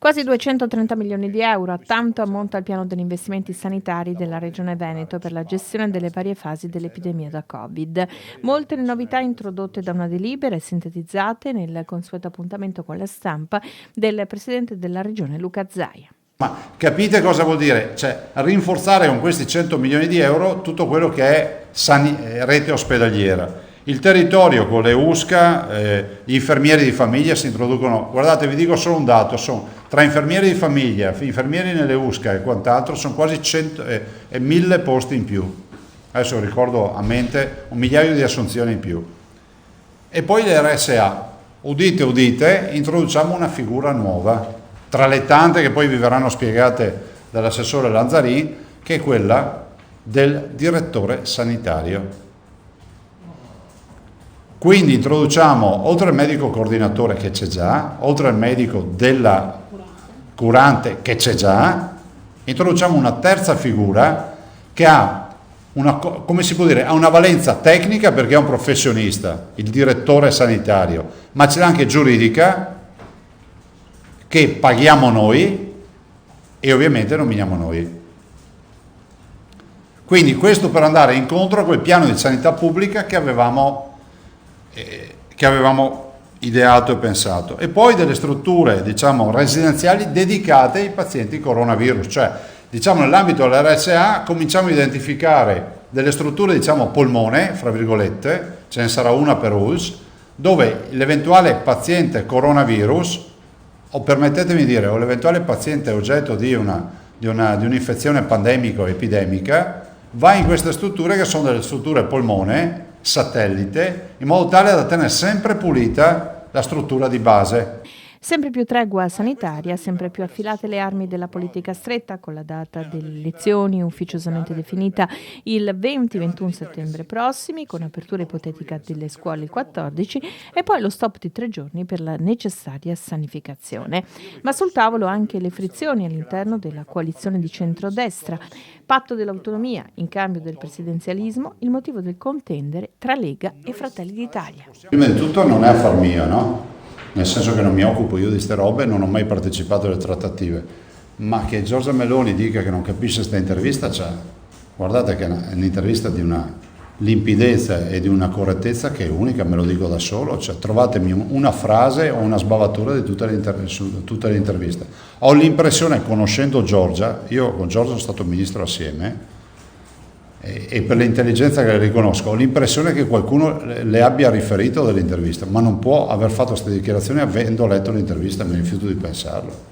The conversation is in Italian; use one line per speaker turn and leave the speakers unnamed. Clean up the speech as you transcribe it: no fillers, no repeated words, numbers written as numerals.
Quasi 230 milioni di euro, tanto ammonta il piano degli investimenti sanitari della Regione Veneto per la gestione delle varie fasi dell'epidemia da Covid. Molte le novità introdotte da una delibera e sintetizzate nel consueto appuntamento con la stampa del Presidente della Regione Luca Zaia.
Ma capite cosa vuol dire? Cioè, rinforzare con questi 100 milioni di euro tutto quello che è rete ospedaliera. Il territorio con le USCA, gli infermieri di famiglia si introducono, guardate vi dico solo un dato, sono tra infermieri di famiglia, infermieri nelle USCA e quant'altro, sono quasi 1000 posti in più. Adesso ricordo a mente 1 migliaio di assunzioni in più. E poi le RSA, udite udite, introduciamo una figura nuova, tra le tante che poi vi verranno spiegate dall'assessore Lanzarin, che è quella del direttore sanitario. Quindi introduciamo, oltre al medico coordinatore che c'è già, oltre al medico della curante che c'è già, introduciamo una terza figura che ha una, come si può dire, ha una valenza tecnica perché è un professionista, il direttore sanitario, ma ce l'ha anche giuridica, che paghiamo noi e ovviamente nominiamo noi. Quindi questo per andare incontro a quel piano di sanità pubblica che avevamo ideato e pensato, e poi delle strutture diciamo residenziali dedicate ai pazienti coronavirus, cioè diciamo nell'ambito dell'RSA cominciamo a identificare delle strutture diciamo polmone, fra virgolette, ce ne sarà una per ULSS, dove l'eventuale paziente coronavirus, o permettetemi di dire, o l'eventuale paziente oggetto di un'infezione pandemica o epidemica, va in queste strutture che sono delle strutture polmone, satellite, in modo tale da tenere sempre pulita la struttura di base.
Sempre più tregua sanitaria, sempre più affilate le armi della politica stretta, con la data delle elezioni ufficiosamente definita il 20-21 settembre prossimi, con apertura ipotetica delle scuole il 14 e poi lo stop di 3 giorni per la necessaria sanificazione. Ma sul tavolo anche le frizioni all'interno della coalizione di centrodestra. Patto dell'autonomia in cambio del presidenzialismo, il motivo del contendere tra Lega e Fratelli d'Italia.
Prima di tutto non è affar mio, no? Nel senso che non mi occupo io di ste robe, non ho mai partecipato alle trattative, ma che Giorgia Meloni dica che non capisce questa intervista, cioè, guardate che è un'intervista di una limpidezza e di una correttezza che è unica, me lo dico da solo, cioè, trovatemi una frase o una sbavatura di su tutte le interviste. Ho l'impressione, conoscendo Giorgia, io con Giorgia sono stato ministro assieme, e per l'intelligenza che le riconosco, ho l'impressione che qualcuno le abbia riferito dell'intervista, ma non può aver fatto queste dichiarazioni avendo letto l'intervista, mi rifiuto di pensarlo.